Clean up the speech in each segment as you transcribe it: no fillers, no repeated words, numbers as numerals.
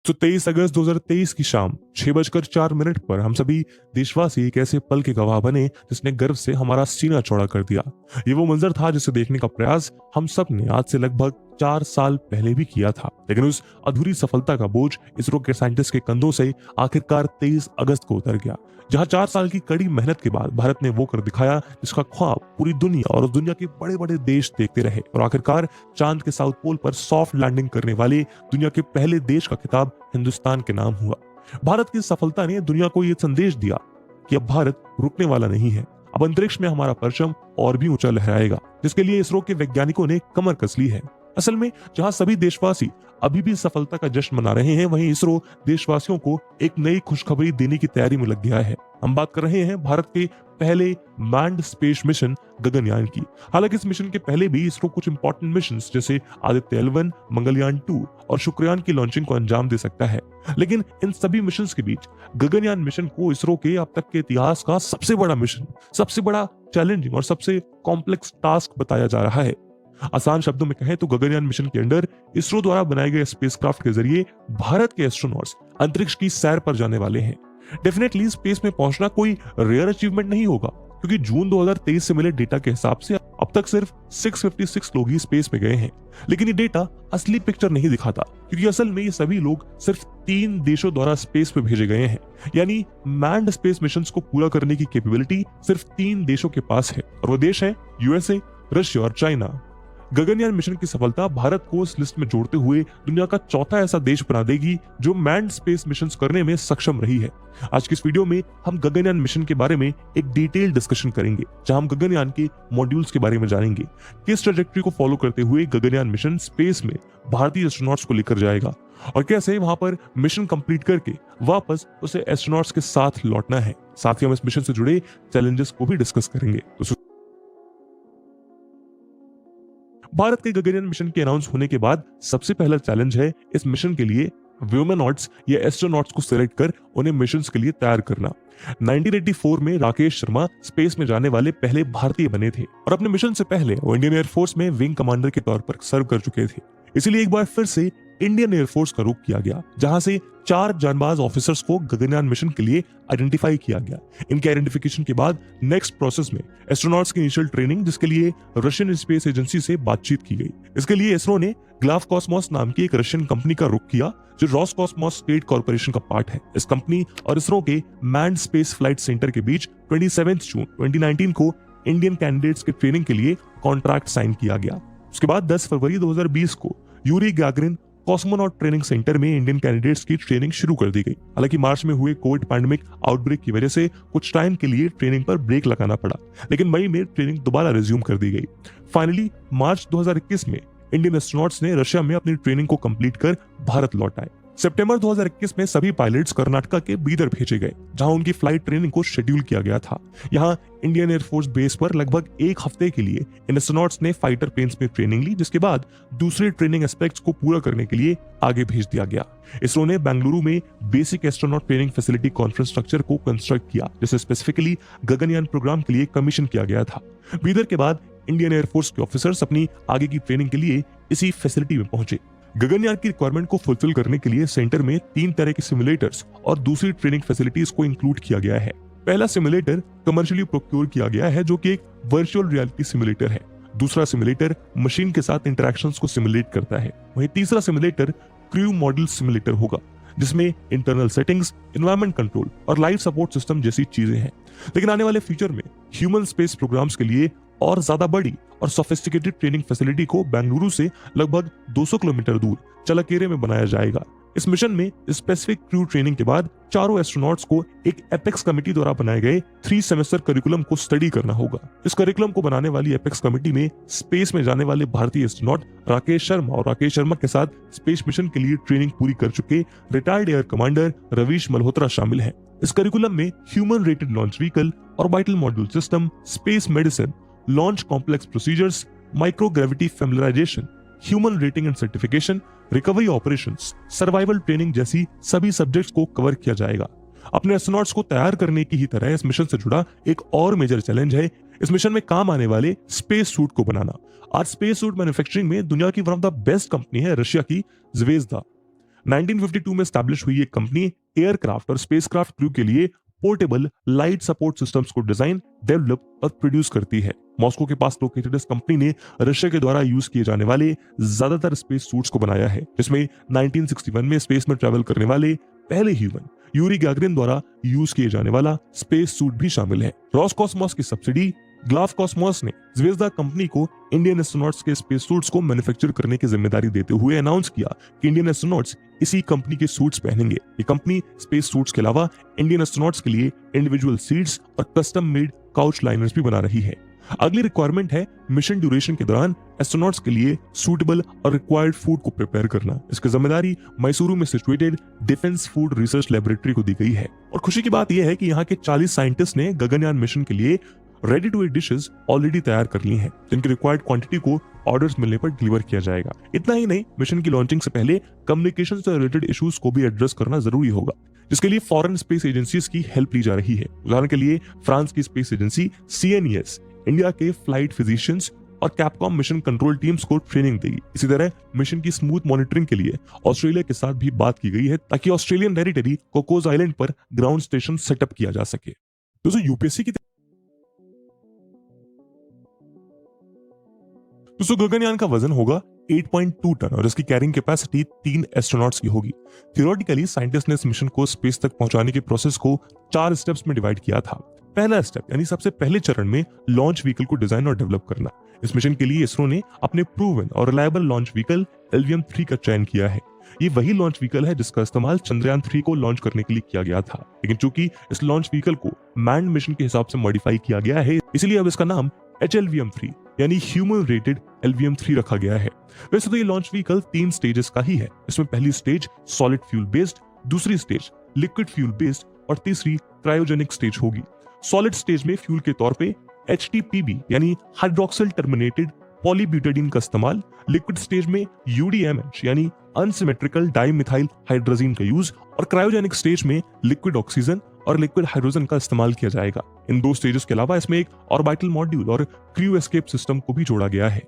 तो 23 अगस्त 2023 की शाम 6:04 पर हम सभी देशवासी एक ऐसे पल के गवाह बने जिसने गर्व से हमारा सीना चौड़ा कर दिया। ये वो मंजर था जिसे देखने का प्रयास हम सब ने आज से लगभग 4 साल पहले भी किया था, लेकिन उस अधूरी सफलता का बोझ इसरो के साइंटिस्ट के कंधों से आखिरकार 23 अगस्त को उतर गया, जहां 4 साल की कड़ी मेहनत के बाद भारत ने वो कर दिखाया जिसका ख्वाब पूरी दुनिया और दुनिया के बड़े बड़े देश देखते रहे, और आखिरकार चांद के साउथ पोल पर सॉफ्ट लैंडिंग करने वाले दुनिया के पहले देश का खिताब हिंदुस्तान के नाम हुआ। भारत की सफलता ने दुनिया को यह संदेश दिया कि अब भारत रुकने वाला नहीं है, अब अंतरिक्ष में हमारा परचम और भी ऊंचा लहराएगा, जिसके लिए इसरो के वैज्ञानिकों ने कमर कस ली है। असल में जहां सभी देशवासी अभी भी सफलता का जश्न मना रहे हैं, वहीं इसरो देशवासियों को एक नई खुशखबरी देने की तैयारी में लग गया है। हम बात कर रहे हैं भारत के पहले मैन्ड स्पेस मिशन गगनयान की। हालांकि इस मिशन के पहले भी इसरो कुछ इंपॉर्टेंट मिशंस जैसे आदित्य L1, मंगलयान 2 और शुक्रयान की लॉन्चिंग को अंजाम दे सकता है, लेकिन इन सभी मिशंस के बीच गगनयान मिशन को इसरो के अब तक के इतिहास का सबसे बड़ा मिशन, सबसे बड़ा चैलेंजिंग और सबसे कॉम्प्लेक्स टास्क बताया जा रहा है। आसान शब्दों में कहें तो गगनयान मिशन के अंडर इसरो द्वारा बनाए गए स्पेसक्राफ्ट के जरिए भारत के एस्ट्रोनॉट्स अंतरिक्ष की सैर पर जाने वाले हैं। डेफिनेटली स्पेस में पहुंचना कोई रेयर अचीवमेंट नहीं होगा, क्योंकि जून 2023 से मिले डेटा के हिसाब से अब तक सिर्फ 656 लोग ही स्पेस में गए हैं। लेकिन ये डेटा असली पिक्चर नहीं दिखाता, क्योंकि असल में ये सभी लोग सिर्फ 3 देशों द्वारा स्पेस में भेजे गए हैं। यानी मैन्ड स्पेस मिशंस को पूरा करने की कैपेबिलिटी सिर्फ 3 देशों के पास है, और वो देश है यूएसए, रशिया और चाइना। गगनयान मिशन की सफलता भारत को इस लिस्ट में जोड़ते हुए दुनिया का चौथा ऐसा देश बना देगी जो मैन्ड स्पेस मिशंस करने में सक्षम रही है। आज की इस वीडियो में हम गगनयान मिशन के बारे में एक डिटेल डिस्कशन करेंगे, जहां हम गगनयान के मॉड्यूल्स के बारे में जानेंगे, किस ट्रैजेक्टरी को फॉलो करते हुए गगनयान मिशन स्पेस में भारतीय एस्ट्रोनॉट्स को लेकर जाएगा, और कैसे वहां पर मिशन कंप्लीट करके वापस उसे एस्ट्रोनॉट्स के साथ लौटना है। साथ ही हम इस मिशन से जुड़े चैलेंजेस को भी डिस्कस करेंगे। भारत के गगनयान मिशन के अनाउंस होने के बाद सबसे पहला चैलेंज है इस मिशन के लिए व्योमनॉट्स या एस्ट्रोनॉट्स को सिलेक्ट कर उन्हें मिशंस के लिए तैयार करना। 1984 में राकेश शर्मा स्पेस में जाने वाले पहले भारतीय बने थे, और अपने मिशन से पहले वो इंडियन एयरफोर्स में विंग कमांडर के तौर पर सर्व कर चुके थे। इसलिए एक बार फिर से इंडियन एयरफोर्स का रुख किया गया, जहां से 4 जानबाज ऑफिसर्स को गगनयान मिशन के लिए आइडेंटिफाई किया गया। इनके आइडेंटिफिकेशन के बाद नेक्स्ट प्रोसेस में एस्ट्रोनॉट्स की इनिशियल ट्रेनिंग, जिसके लिए रशियन स्पेस एजेंसी से बातचीत की गई। इसके लिए इसरो ने ग्लावकॉस्मोस नाम की एक रशियन कंपनी का रुख किया, जो रॉसकॉस्मोस स्टेट कॉर्पोरेशन का पार्ट है। इस कंपनी और इसरो के मैन्ड स्पेस फ्लाइट सेंटर के बीच 27 जून 2019 को इंडियन कैंडिडेट्स के ट्रेनिंग के लिए कॉन्ट्रैक्ट साइन किया गया। उसके बाद 10 फरवरी 2020 को Yuri Gagarin cosmonaut training centre में इंडियन कैंडिडेट्स की ट्रेनिंग शुरू कर दी गई। हालांकि मार्च में हुए कोविड पैंडेमिक आउटब्रेक की वजह से कुछ टाइम के लिए ट्रेनिंग पर ब्रेक लगाना पड़ा, लेकिन मई में ट्रेनिंग दोबारा रिज्यूम कर दी गई। फाइनली मार्च 2021 में इंडियन एस्ट्रोनॉट्स ने रशिया में अपनी ट्रेनिंग को कंप्लीट कर भारत लौट आए। सितंबर 2021 में सभी पायलट्स कर्नाटका के बीदर भेजे गए, जहां उनकी फ्लाइट ट्रेनिंग को शेड्यूल किया गया था। यहां इंडियन एयरफोर्स बेस पर लगभग 1 हफ्ते के लिए इन एस्ट्रोनॉट्स ने फाइटर प्लेन्स में ट्रेनिंग ली, जिसके बाद दूसरे ट्रेनिंग एस्पेक्ट्स को पूरा करने के लिए आगे भेज दिया गया। इसरो ने बेंगलुरु में basic astronaut training facility conference structure को कंस्ट्रक्ट किया, जिसे स्पेसिफिकली गगनयान प्रोग्राम के लिए कमीशन किया गया था। बीदर के बाद इंडियन एयरफोर्स के ऑफिसर्स अपनी आगे की ट्रेनिंग के लिए इसी फैसिलिटी में पहुंचे। गगनयान की रिक्वायरमेंट को फुलफिल करने के लिए सेंटर में 3 तरह के सिमुलेटर्स और दूसरी ट्रेनिंग फैसिलिटीज को इंक्लूड किया गया है। पहला सिमुलेटर कमर्शियली प्रोक्योर किया गया है, जो कि एक वर्चुअल रियलिटी सिमुलेटर है। दूसरा सिमुलेटर मशीन के साथ इंटरेक्शंस को सिमुलेट करता है। वहीं तीसरा सिमुलेटर क्रू मॉडल सिमुलेटर होगा, जिसमें इंटरनल सेटिंग्स, एनवायरनमेंट कंट्रोल और लाइफ सपोर्ट सिस्टम जैसी चीजें हैं। लेकिन आने वाले फ्यूचर में ह्यूमन स्पेस प्रोग्राम्स के लिए और ज्यादा बड़ी और सोफिस्टिकेटेड ट्रेनिंग फैसिलिटी को बेंगलुरु से लगभग 200 किलोमीटर दूर चलकेरे में बनाया जाएगा। इस मिशन में स्पेसिफिक क्रू ट्रेनिंग के बाद चारों एस्ट्रोनॉट्स को एक एपेक्स कमेटी द्वारा बनाए गए 3 सेमेस्टर करिकुलम को स्टडी करना होगा। इस करिकुलम को बनाने वाली एपेक्स कमेटी में स्पेस में जाने वाले भारतीय एस्ट्रोनॉट राकेश शर्मा और राकेश शर्मा के साथ स्पेस मिशन के लिए ट्रेनिंग पूरी कर चुके retired air commander Ravish Malhotra शामिल हैं। इस करिकुलम में ह्यूमन रेटेड लॉन्च व्हीकल और vital module system, space medicine, launch complex procedures, microgravity familiarisation, human rating and certification, recovery operations, survival training जैसी सभी सब्जेक्ट्स को कवर किया जाएगा। अपने एस्ट्रोनॉट्स को तैयार करने की ही तरह इस मिशन से जुड़ा एक और मेजर चैलेंज है इस मिशन में काम आने वाले स्पेस सूट को बनाना। आज स्पेस सूट मैन्युफैक्चरिंग में दुनिया की one of the best company है रशिया की ज़्वेज़दा। 1952 में स्टैब्लिश हुई एक कंपनी एयरक्राफ्ट और स्पेसक्राफ्ट क्रू के लिए पोर्टेबल लाइट सपोर्ट सिस्टम्स को डिजाइन, डेवलप और प्रोड्यूस करती है। मॉस्को के पास लोकेटेड इस कंपनी ने रशिया के द्वारा यूज किए जाने वाले ज्यादातर स्पेस सूट्स को बनाया है, जिसमें 1961 में स्पेस में ट्रैवल करने वाले पहले ह्यूमन यूरी गैगरिन द्वारा यूज किए जाने वाला स्पेस सूट भी शामिल है। रॉसकॉस्मोस की सब्सिडी ग्लावकॉस्मोस ने ज़्वेज़दा कंपनी को इंडियन एस्ट्रोनॉट्स के स्पेस सूट्स को मैन्युफैक्चर करने की जिम्मेदारी देते हुए अनाउंस किया कि इंडियन एस्ट्रोनॉट्स इसी कंपनी के सूट्स पहनेंगे। ये कंपनी स्पेस सूट्स के अलावा इंडियन एस्ट्रोनॉट्स के लिए इंडिविजुअल सीट्स और कस्टम मेड काउच लाइनर्स भी बना रही है। अगली रिक्वायरमेंट है मिशन ड्यूरेशन के दौरान एस्ट्रोनॉट्स के लिए सूटेबल और रिक्वायर्ड फूड को प्रिपेयर करना। इसकी जिम्मेदारी मैसूरू में situated defence food research laboratory को दी गई है। और खुशी की बात यह है कि यहाँ के 40 साइंटिस्ट ने गगनयान मिशन के लिए ready to eat dishes already तैयार कर ली हैं, जिनकी रिक्वायर्ड क्वांटिटी को ऑर्डर्स मिलने पर डिलीवर किया जाएगा। इतना ही नहीं, मिशन की लॉन्चिंग से पहले कम्युनिकेशन से रिलेटेड इश्यूज को भी एड्रेस करना जरूरी होगा, जिसके लिए फॉरेन स्पेस एजेंसीज की हेल्प ली जा रही है। उदाहरण के लिए फ्रांस की स्पेस एजेंसी CNES इंडिया के फ्लाइट फिजिशियंस और कैपकॉम मिशन कंट्रोल टीम्स को ट्रेनिंग देगी। इसी तरह मिशन की स्मूथ मॉनिटरिंग के लिए ऑस्ट्रेलिया के साथ भी बात की गई है, ताकि ऑस्ट्रेलियन टेरिटरी कोकोस आइलैंड पर ग्राउंड स्टेशन सेटअप किया जा सके। दोस्तों, यूपीएससी की गगनयान का वजन होगा 8.2 टन और इसकी कैरिंग कैपेसिटी 3 एस्ट्रोनॉट्स की होगी। थियोरेटिकली साइंटिस्ट ने इस मिशन को स्पेस तक पहुंचाने के प्रोसेस को 4 स्टेप्स में डिवाइड किया था। पहला स्टेप यानी सबसे पहले चरण में लॉन्च व्हीकल को डिजाइन और डेवलप करना। इस मिशन के लिए इसरो ने अपने प्रूवन और रिलायबल लॉन्च व्हीकल LVM-3 का चयन किया है। ये वही लॉन्च व्हीकल है जिसका इस्तेमाल चंद्रयान 3 को लॉन्च करने के लिए किया गया था, लेकिन चूंकि इस लॉन्च व्हीकल को मैन्ड मिशन के हिसाब से मॉडिफाई किया गया है, इसलिए अब इसका नाम HLVM-3 यानी ह्यूमन रेटेड LVM-3 रखा गया है। वैसे तो ये लॉन्च व्हीकल 3 स्टेजेस का ही है। इसमें पहली स्टेज सॉलिड फ्यूल बेस्ड, दूसरी स्टेज लिक्विड फ्यूल बेस्ड और तीसरी क्रायोजेनिक स्टेज होगी। सॉलिड स्टेज में फ्यूल के तौर पे HTPB यानी हाइड्रोक्सिल टर्मिनेटेड पॉलीब्यूटाडीन का इस्तेमाल, लिक्विड स्टेज में UDMH यानी अनसिमेट्रिकल डाइमिथाइल हाइड्रोजीन का यूज और क्रायोजेनिक स्टेज में लिक्विड ऑक्सीजन और लिक्विड हाइड्रोजन का इस्तेमाल किया जाएगा। इन 2 स्टेजेस के अलावा इसमें एक ऑर्बिटल मॉड्यूल और क्रू एस्केप सिस्टम को भी जोड़ा गया है।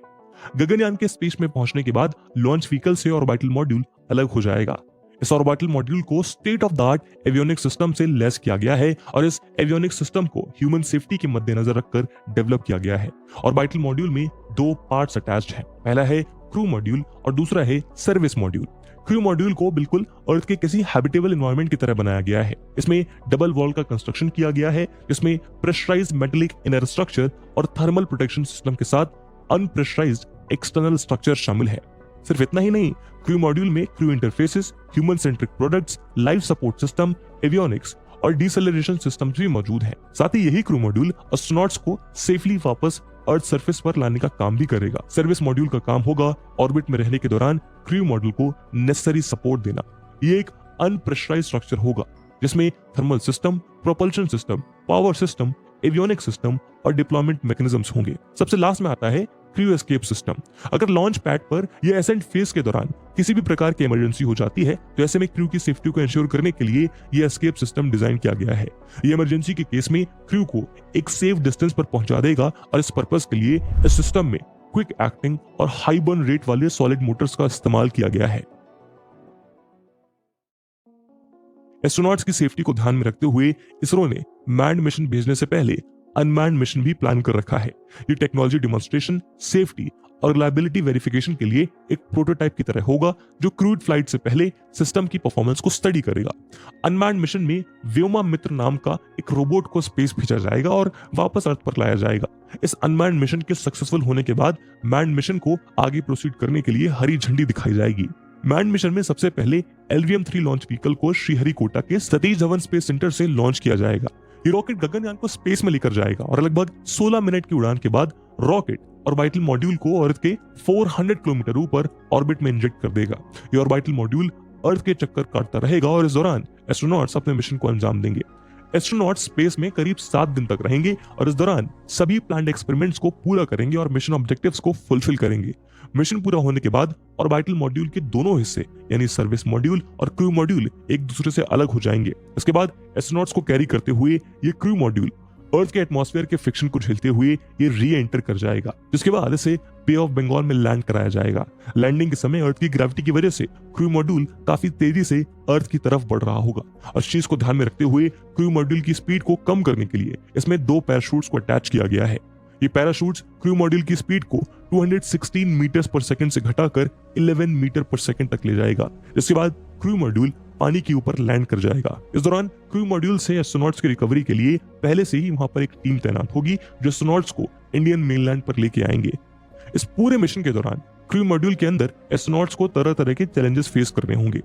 गगनयान के स्पेस में पहुंचने के बाद लॉन्च व्हीकल से ऑर्बिटल मॉड्यूल अलग हो जाएगा। इस ऑर्बिटल मॉड्यूल को state of the art avionic system से लैस किया गया है और इस एवियोनिक सिस्टम को ह्यूमन सेफ्टी के मद्देनजर रखकर डेवलप किया गया है। ऑर्बिटल मॉड्यूल में 2 पार्ट्स अटैच्ड हैं। पहला है क्रू मॉड्यूल और दूसरा है सर्विस मॉड्यूल। क्रू मॉड्यूल को बिल्कुल अर्थ के किसी हैबिटेबल एनवायरनमेंट की तरह बनाया गया है। इसमें डबल वॉल का कंस्ट्रक्शन किया गया है, जिसमें प्रेशराइज्ड मेटालिक इनर स्ट्रक्चर और थर्मल प्रोटेक्शन सिस्टम के साथ अनप्रेशराइज्ड एक्सटर्नल स्ट्रक्चर शामिल है। सिर्फ इतना ही नहीं, क्रू मॉड्यूल में crew interfaces, human centric products, life support system, avionics और डिसेलरेशन सिस्टम्स भी मौजूद हैं। साथ ही यही क्रू मॉड्यूल एस्ट्रोनॉट्स को सेफली वापस अर्थ सरफेस पर लाने का काम भी करेगा। सर्विस मॉड्यूल का काम होगा ऑर्बिट में रहने के दौरान क्रू मॉड्यूल को नेसेसरी सपोर्ट देना। ये एक अनप्रेशराइज्ड स्ट्रक्चर होगा जिसमें thermal system, propulsion system, power system, avionic system और डिप्लॉयमेंट मैकेनिज्म्स होंगे। सबसे लास्ट में आता है क्रू एस्केप सिस्टम। अगर लॉन्च पैड पर या एसेंट फेज के दौरान किसी भी प्रकार की इमरजेंसी हो जाती है, तो ऐसे में क्रू की सेफ्टी को इंश्योर करने के लिए ये एस्केप सिस्टम डिजाइन किया गया है। ये इमरजेंसी के केस में क्रू को एक सेफ डिस्टेंस पर पहुंचा देगा और इस पर्पस के लिए इस सिस्टम में क्विक एक्टिंग और हाई बर्न रेट वाले सॉलिड मोटर्स का इस्तेमाल किया गया है। एस्ट्रोनॉट्स की सेफ्टी को ध्यान में रखते हुए इसरो ने मैन्ड मिशन भेजने से पहले अनमैन्ड मिशन भी प्लान कर रखा है। ये टेक्नोलॉजी डेमोन्स्ट्रेशन, सेफ्टी और रिलायबिलिटी वेरिफिकेशन के लिए एक प्रोटोटाइप की तरह होगा, जो क्रूड फ्लाइट से पहले सिस्टम की परफॉर्मेंस को स्टडी करेगा। अनमैन्ड मिशन में व्योमा मित्र नाम का एक रोबोट को स्पेस भेजा जाएगा और वापस अर्थ पर लाया जाएगा। इस अनमैन्ड मिशन के सक्सेसफुल होने के बाद मैन्ड मिशन को आगे प्रोसीड करने के लिए हरी झंडी दिखाई जाएगी। मैन्ड मिशन में सबसे पहले LVM-3 लॉन्च व्हीकल को श्रीहरिकोटा के सतीश धवन स्पेस सेंटर से लॉन्च किया जाएगा। ये रॉकेट गगनयान को स्पेस में लेकर जाएगा और लगभग 16 मिनट की उड़ान के बाद रॉकेट ऑर्बिटल मॉड्यूल को अर्थ के 400 किलोमीटर ऊपर ऑर्बिट में इंजेक्ट कर देगा। ये ऑर्बिटल मॉड्यूल अर्थ के चक्कर काटता रहेगा और इस दौरान एस्ट्रोनॉट्स अपने मिशन को अंजाम देंगे। एस्ट्रोनॉट्स स्पेस में करीब 7 दिन तक रहेंगे और इस दौरान सभी प्लान्ड एक्सपेरिमेंट्स को पूरा करेंगे और मिशन ऑब्जेक्टिव्स को फुलफिल करेंगे। मिशन पूरा होने के बाद ऑर्बिटल मॉड्यूल के दोनों हिस्से यानी सर्विस मॉड्यूल और क्रू मॉड्यूल एक दूसरे से अलग हो जाएंगे। इसके बाद एस्ट्रोनॉट्स को कैरी करते हुए ये क्रू मॉड्यूल अर्थ के एटमॉस्फेयर के फ्रिक्शन को झेलते हुए ये री एंटर कर जाएगा, जिसके बाद इसे बे ऑफ बंगाल में लैंड कराया जाएगा। लैंडिंग के समय अर्थ की ग्रेविटी की वजह से क्रू मॉड्यूल काफी तेजी से अर्थ की तरफ बढ़ रहा होगा और इस चीज को ध्यान में रखते हुए क्रू मॉड्यूल की स्पीड को कम करने के लिए इसमें 2 पैराशूट्स को अटैच किया गया है। ये पैराशूट्स क्रू मॉड्यूल की स्पीड को 216 मीटर पर सेकंड से घटाकर 11 मीटर पर सेकंड तक ले जाएगा, जिसके बाद क्रू मॉड्यूल पानी के ऊपर लैंड कर जाएगा। इस दौरान क्रू मॉड्यूल से एस्ट्रोनॉट्स की रिकवरी के लिए पहले से ही वहां पर एक टीम तैनात होगी जो एस्ट्रोनॉट्स को इंडियन मेनलैंड पर लेके आएंगे। इस पूरे मिशन के दौरान क्रू मॉड्यूल के अंदर एस्ट्रोनॉट्स को तरह तरह के चैलेंजेस फेस करने होंगे।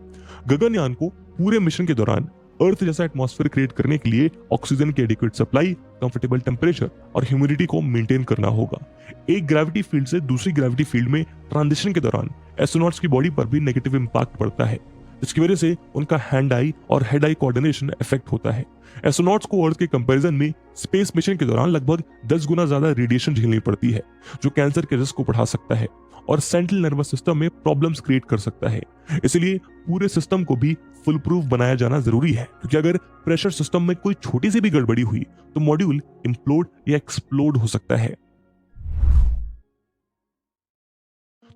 गगनयान को पूरे मिशन के दौरान अर्थ जैसा एटमॉस्फेयर क्रिएट करने के लिए ऑक्सीजन की एडिक्वेट सप्लाई, कंफर्टेबल टेम्परेचर और ह्यूमिडिटी को मेंटेन करना होगा। एक ग्रेविटी फील्ड से दूसरी ग्रेविटी फील्ड में ट्रांजिशन के दौरान एस्ट्रोनॉट्स की बॉडी पर भी नेगेटिव इंपैक्ट पड़ता है, जिसकी वजह से उनका हैंड आई और हेड आई कोऑर्डिनेशन इफेक्ट होता है। एस्ट्रोनॉट्स को अर्थ के कंपैरिजन में स्पेस मिशन के दौरान लगभग 10 गुना ज्यादा रेडिएशन झेलनी पड़ती है, जो कैंसर के रिस्क को बढ़ा सकता है और सेंट्रल नर्वस सिस्टम में प्रॉब्लम्स क्रिएट कर सकता है। इसलिए पूरे सिस्टम को भी फुल प्रूफ बनाया जाना जरूरी है, क्योंकि अगर प्रेशर सिस्टम में कोई छोटी सी भी गड़बड़ी हुई तो मॉड्यूल इम्प्लोड या एक्सप्लोड हो सकता है।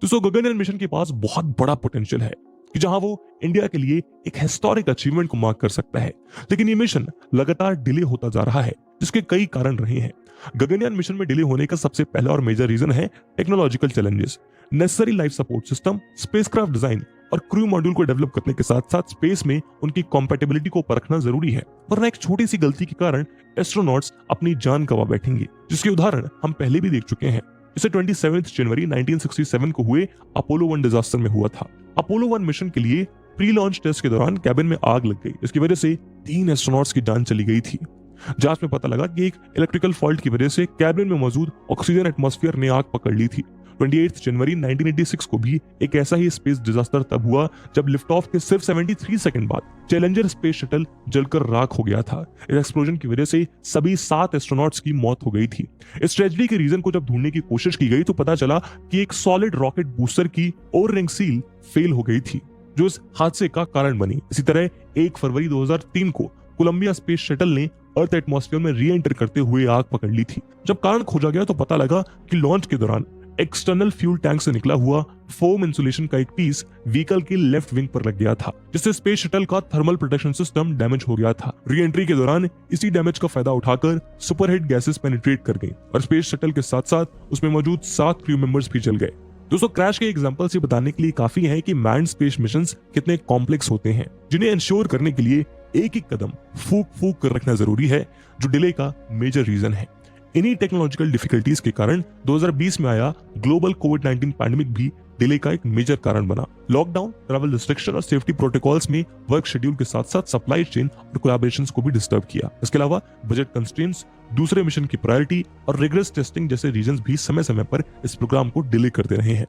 दोस्तों, गगनयान मिशन के पास बहुत बड़ा पोटेंशियल है कि जहां वो इंडिया के लिए एक हिस्टोरिक अचीवमेंट को मार्क कर सकता है, लेकिन ये मिशन लगातार डिले होता जा रहा है, जिसके कई कारण रहे हैं। गगनयान मिशन में डिले होने का सबसे पहला और मेजर रीजन है technological challenges. Necessary life support system, spacecraft design और क्रू मॉड्यूल को डेवलप करने के साथ साथ स्पेस में उनकी कॉम्पैटिबिलिटी को परखना जरूरी है, वरना एक छोटी सी गलती के कारण एस्ट्रोनॉट्स अपनी जान गंवा बैठेंगे, जिसके उदाहरण हम पहले भी देख चुके हैं। इसे 27 जनवरी 1967 को हुए अपोलो 1 डिजास्टर में हुआ था। अपोलो 1 मिशन के लिए प्री लॉन्च टेस्ट के दौरान कैबिन में आग लग गई, इसकी वजह से 3 एस्ट्रोनॉट्स की जान चली गई थी। जांच में पता लगा कि एक इलेक्ट्रिकल फॉल्ट की वजह से कैबिन में मौजूद ऑक्सीजन एटमॉस्फेयर ने आग पकड़ ली थी। 28 जनवरी 1986 को भी एक ऐसा ही स्पेस डिजास्टर तब हुआ जब लिफ्ट ऑफ के सिर्फ 73 सेकंड बाद चैलेंजर स्पेस शटल जलकर राख हो गया था। इस एक्सप्लोजन की वजह से सभी 7 एस्ट्रोनॉट्स की मौत हो गई थी। इस ट्रेजेडी के रीजन को जब ढूंढने की कोशिश की गई तो पता चला कि एक सॉलिड रॉकेट बूस्टर की ओर रिंग सील फेल हो गई थी, जो इस हादसे का कारण बनी। इसी तरह 1 फरवरी 2003 को कोलंबिया स्पेस शटल ने अर्थ एटमॉस्फेयर में री एंटर करते हुए आग पकड़ ली थी। जब कारण खोजा गया तो पता लगा कि लॉन्च के दौरान एक्सटर्नल फ्यूल टैंक से निकला हुआ फोम इंसुलेशन का एक पीस व्हीकल के लेफ्ट विंग पर लग गया था, जिससे स्पेस शटल का थर्मल प्रोटेक्शन सिस्टम डैमेज हो गया था। री एंट्री के दौरान इसी डैमेज का फायदा उठाकर सुपरहीट गैसेस पेनिट्रेट कर गई और स्पेस शटल के साथ साथ उसमें मौजूद 7 क्रू मेंबर्स भी जल गए। दोस्तों, क्रैश के एग्जांपल से बताने के लिए काफी है कि मैन्ड स्पेस मिशंस कितने कॉम्प्लेक्स होते हैं, जिन्हें इंश्योर करने के लिए एक एक कदम फूक फूक कर रखना जरूरी है, जो डिले का मेजर रीजन है। इन्हीं टेक्नोलॉजिकल डिफिकल्टीज के कारण 2020 में आया ग्लोबल कोविड-19 पैंडेमिक भी डिले का एक मेजर कारण बना। लॉकडाउन, ट्रैवल रिस्ट्रिक्शन और सेफ्टी प्रोटोकॉल्स में वर्क शेड्यूल के साथ साथ सप्लाई चेन और कोलैबोरेशंस को भी डिस्टर्ब किया। इसके अलावा बजट कंस्ट्रेंट्स, दूसरे मिशन की प्रायोरिटी और रिगरस टेस्टिंग जैसे रीजंस भी समय समय पर इस प्रोग्राम को डिले करते रहे हैं।